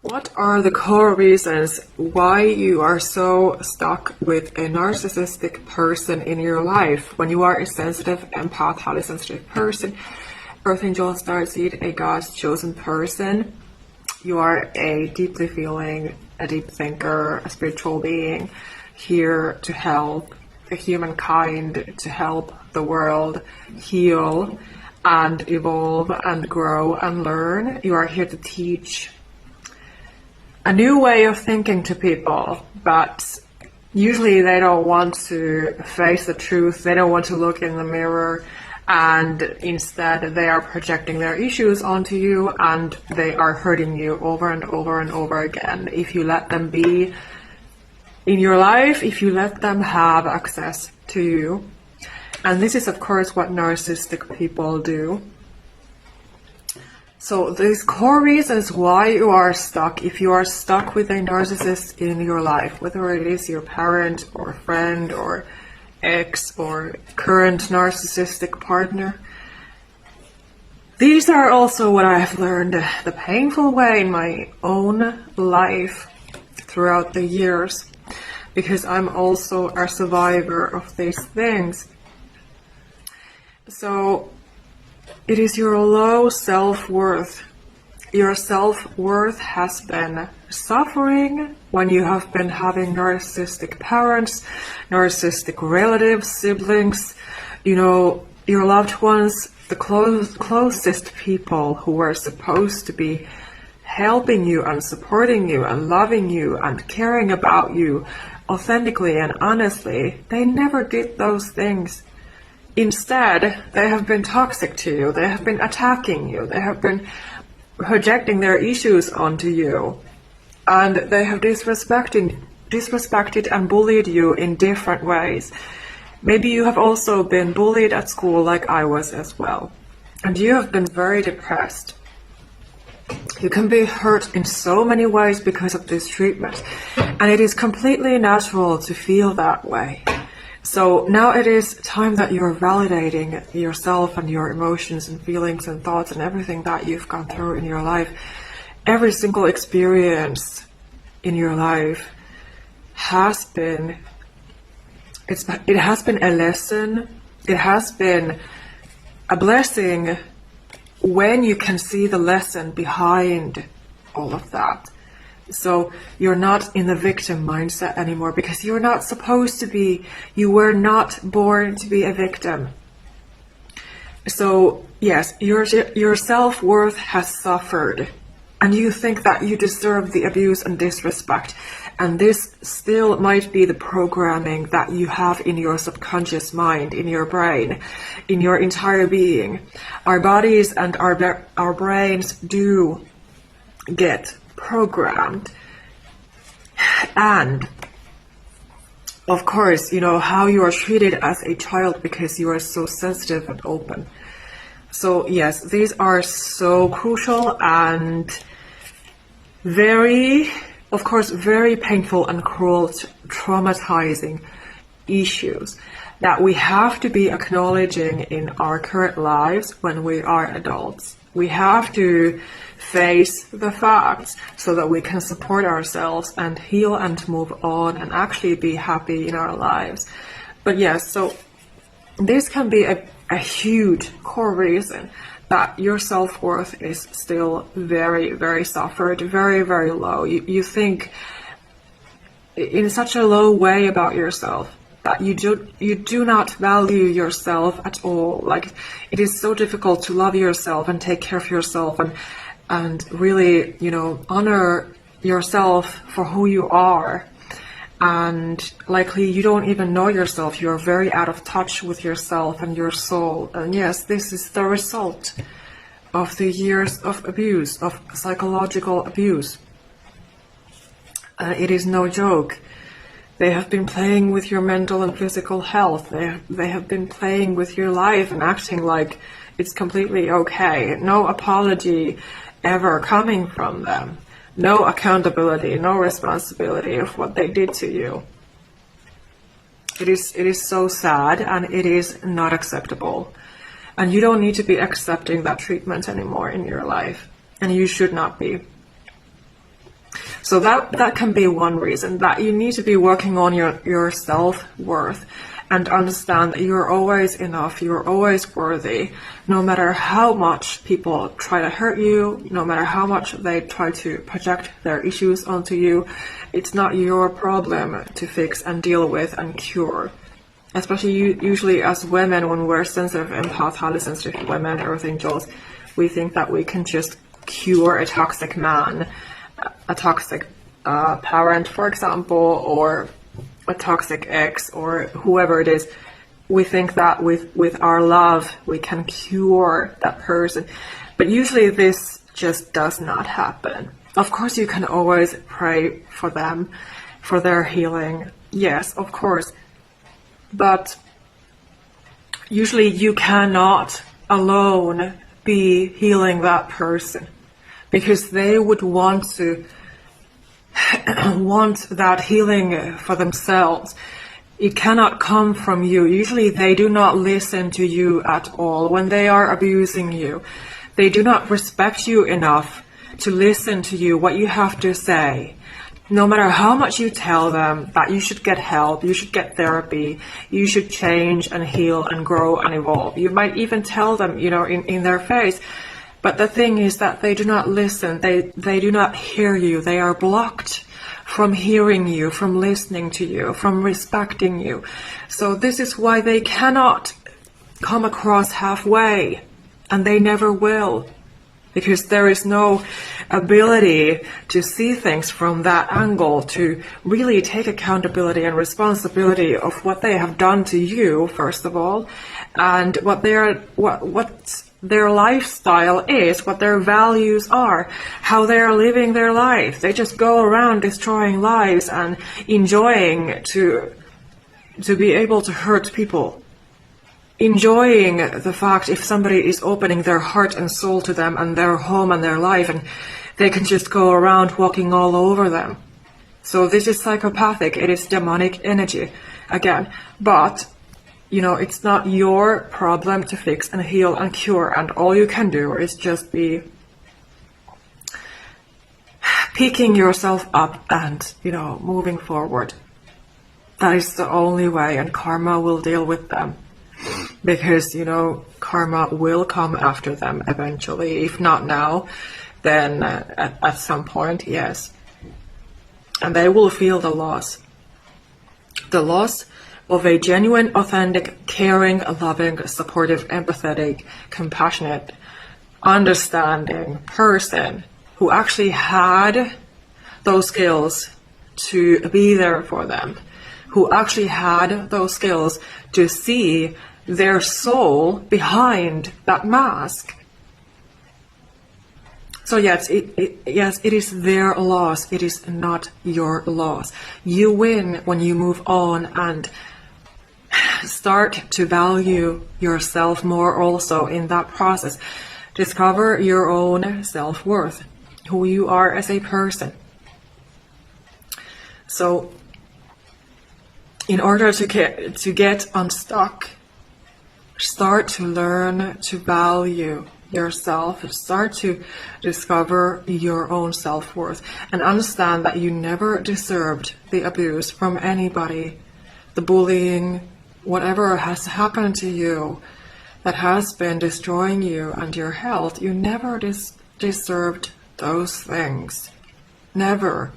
What are the core reasons why you are so stuck with a narcissistic person in your life? When you are a sensitive empath, highly sensitive person, Earth Angel Starseed, a God's chosen person, you are a deeply feeling, a deep thinker, a spiritual being, here to help the humankind, to help the world heal and evolve and grow and learn. You are here to teach a new way of thinking to people, but usually they don't want to face the truth. They don't want to look in the mirror, and instead they are projecting their issues onto you, and they are hurting you over and over and over again. If you let them be in your life, if you let them have access to you. And this is of course what narcissistic people do. So these core reasons why you are stuck, if you are stuck with a narcissist in your life, whether it is your parent or friend or ex or current narcissistic partner, these are also what I have learned the painful way in my own life throughout the years, because I'm also a survivor of these things. So it is your low self-worth. Your self-worth has been suffering when you have been having narcissistic parents, narcissistic relatives, siblings, your loved ones, the closest people who were supposed to be helping you and supporting you and loving you and caring about you authentically and honestly. They never did those things. Instead, they have been toxic to you, they have been attacking you, they have been projecting their issues onto you, and they have disrespected and bullied you in different ways. Maybe you have also been bullied at school like I was as well, and you have been very depressed. You can be hurt in so many ways because of this treatment, and it is completely natural to feel that way. So now it is time that you're validating yourself and your emotions and feelings and thoughts and everything that you've gone through in your life. Every single experience in your life has been, it has been a lesson. It has been a blessing when you can see the lesson behind all of that. So you're not in the victim mindset anymore, because you're not supposed to be. You were not born to be a victim. So yes, your self-worth has suffered, and you think that you deserve the abuse and disrespect. And this still might be the programming that you have in your subconscious mind, in your brain, in your entire being. Our bodies and our brains do get programmed, and of course, how you are treated as a child because you are so sensitive and open. So yes, these are so crucial and very painful and cruel, traumatizing issues that we have to be acknowledging in our current lives when we are adults. We have to face the facts so that we can support ourselves and heal and move on and actually be happy in our lives. But yes, so this can be a huge core reason that your self-worth is still very, very suffered, very, very low. You think in such a low way about yourself that you do not value yourself at all. Like, it is so difficult to love yourself and take care of yourself and really, honor yourself for who you are. And likely you don't even know yourself. You're very out of touch with yourself and your soul. And yes, this is the result of the years of abuse, of psychological abuse. It is no joke. They have been playing with your mental and physical health. They have been playing with your life and acting like it's completely okay. No apology ever coming from them. No accountability, no responsibility of what they did to you. It is so sad, and it is not acceptable. And you don't need to be accepting that treatment anymore in your life. And you should not be. So that can be one reason, that you need to be working on your self-worth and understand that you're always enough, you're always worthy, no matter how much people try to hurt you, no matter how much they try to project their issues onto you. It's not your problem to fix and deal with and cure. Especially usually as women, when we're sensitive empaths, highly sensitive women, earth angels, we think that we can just cure a toxic man, a toxic parent, for example, or a toxic ex, or whoever it is. We think that with our love we can cure that person, but usually this just does not happen. Of course you can always pray for them, for their healing, yes, of course, but usually you cannot alone be healing that person, because they would want that healing for themselves. It cannot come from you. Usually they do not listen to you at all when they are abusing you. They do not respect you enough to listen to you, what you have to say. No matter how much you tell them that you should get help, you should get therapy, you should change and heal and grow and evolve. You might even tell them, in their face. But the thing is that they do not listen. They do not hear you. They are blocked from hearing you, from listening to you, from respecting you. So this is why they cannot come across halfway, and they never will, because there is no ability to see things from that angle, to really take accountability and responsibility of what they have done to you, first of all, and what their lifestyle is, what their values are, how they are living their life. They just go around destroying lives and enjoying to be able to hurt people. Enjoying the fact if somebody is opening their heart and soul to them and their home and their life, and they can just go around walking all over them. So this is psychopathic. It is demonic energy again. But it's not your problem to fix and heal and cure, and all you can do is just be picking yourself up and, moving forward. That is the only way, and karma will deal with them. Because, karma will come after them eventually. If not now, then at some point, yes. And they will feel the loss. The loss of a genuine, authentic, caring, loving, supportive, empathetic, compassionate, understanding person who actually had those skills to be there for them, who actually had those skills to see their soul behind that mask. So yes, it is their loss. It is not your loss. You win when you move on and start to value yourself more also in that process. Discover your own self-worth, who you are as a person. So in order to get unstuck, start to learn to value yourself, start to discover your own self-worth, and understand that you never deserved the abuse from anybody, the bullying, whatever has happened to you that has been destroying you and your health. You never deserved those things. Never.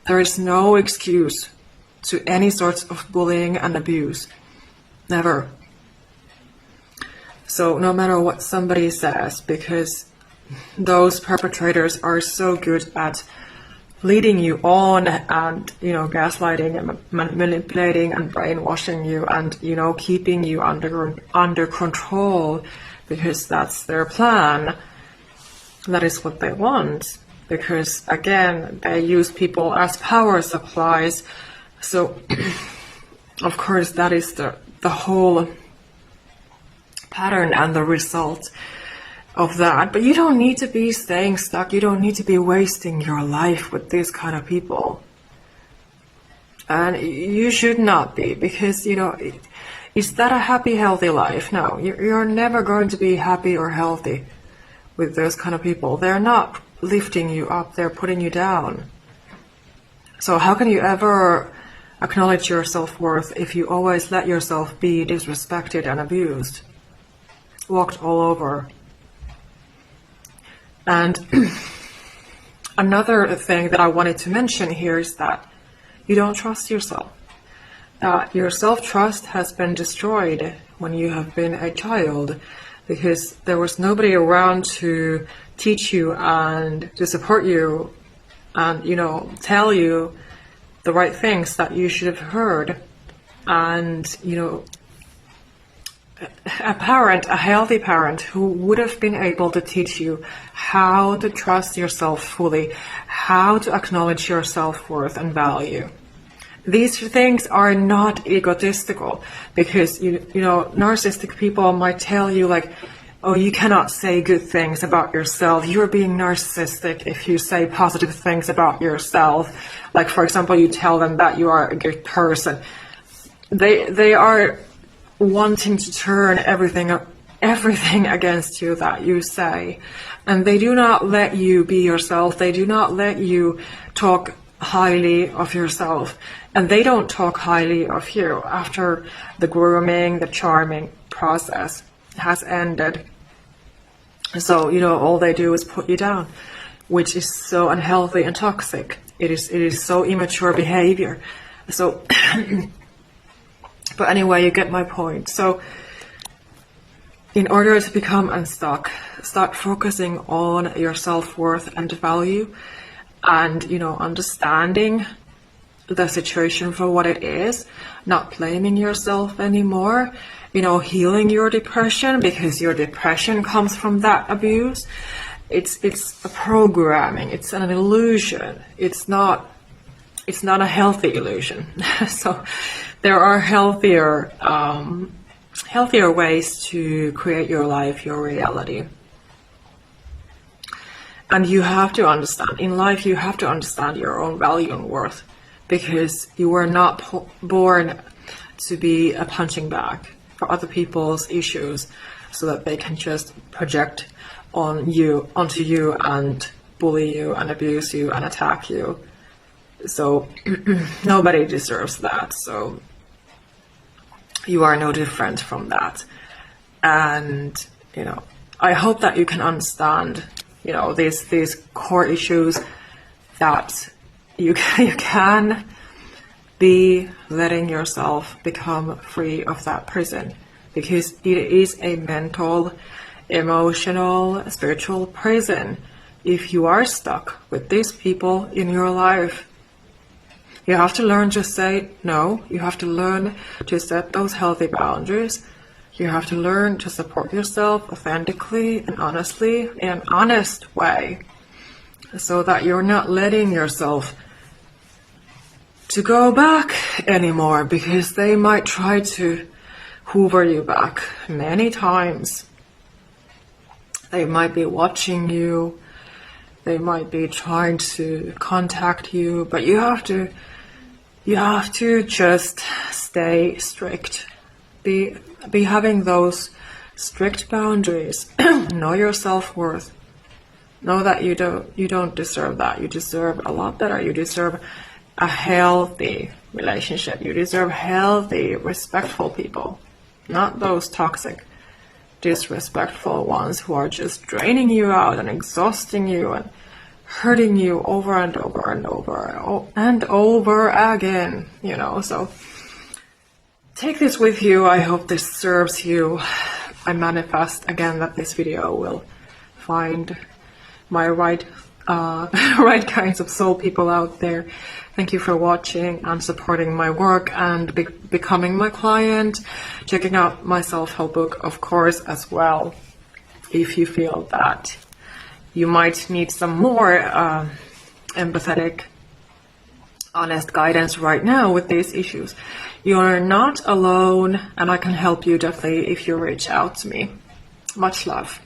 There is no excuse to any sorts of bullying and abuse. Never. So no matter what somebody says, because those perpetrators are so good at leading you on and, gaslighting and manipulating and brainwashing you and, keeping you under control, because that's their plan. That is what they want, because again, they use people as power supplies. So of course that is the whole pattern and the result of that. But you don't need to be staying stuck. You don't need to be wasting your life with these kind of people. And you should not be, because, is that a happy, healthy life? No, you're never going to be happy or healthy with those kind of people. They're not lifting you up. They're putting you down. So how can you ever acknowledge your self-worth if you always let yourself be disrespected and abused, walked all over? And another thing that I wanted to mention here is that you don't trust yourself. Your self-trust has been destroyed when you have been a child, because there was nobody around to teach you and to support you and, tell you the right things that you should have heard. And, a healthy parent who would have been able to teach you how to trust yourself fully, how to acknowledge your self-worth and value. These things are not egotistical, because, narcissistic people might tell you like, oh, you cannot say good things about yourself. You're being narcissistic if you say positive things about yourself. Like, for example, you tell them that you are a good person. They are wanting to turn everything against you that you say. And they do not let you be yourself. They do not let you talk highly of yourself. And they don't talk highly of you after the grooming, the charming process has ended. So, all they do is put you down, which is so unhealthy and toxic. It is so immature behavior. So, but anyway, you get my point. So, in order to become unstuck, start focusing on your self-worth and value, and, understanding the situation for what it is, not blaming yourself anymore, healing your depression, because your depression comes from that abuse. It's a programming, it's an illusion. It's not a healthy illusion. So there are healthier ways to create your life, your reality. And you have to understand, in life you have to understand your own value and worth, because you were not born to be a punching bag for other people's issues so that they can just project onto you and bully you and abuse you and attack you. So nobody deserves that. So you are no different from that. And, I hope that you can understand, these core issues, that you can be letting yourself become free of that prison, because it is a mental, emotional, spiritual prison. If you are stuck with these people in your life, you have to learn to say no. You have to learn to set those healthy boundaries. You have to learn to support yourself authentically and honestly, in an honest way, so that you're not letting yourself to go back anymore, because they might try to hoover you back many times. They might be watching you. They might be trying to contact you, but you have to just stay strict. Be having those strict boundaries. Know your self-worth. Know that you don't deserve that. You deserve a lot better. You deserve a healthy relationship. You deserve healthy, respectful people, not those toxic, disrespectful ones who are just draining you out and exhausting you and hurting you over and over and over and over again, So take this with you. I hope this serves you. I manifest again that this video will find my right kinds of soul people out there. Thank you for watching and supporting my work and becoming my client. Checking out my self-help book, of course, as well, if you feel that you might need some more empathetic, honest guidance right now with these issues. You're not alone, and I can help you definitely if you reach out to me. Much love.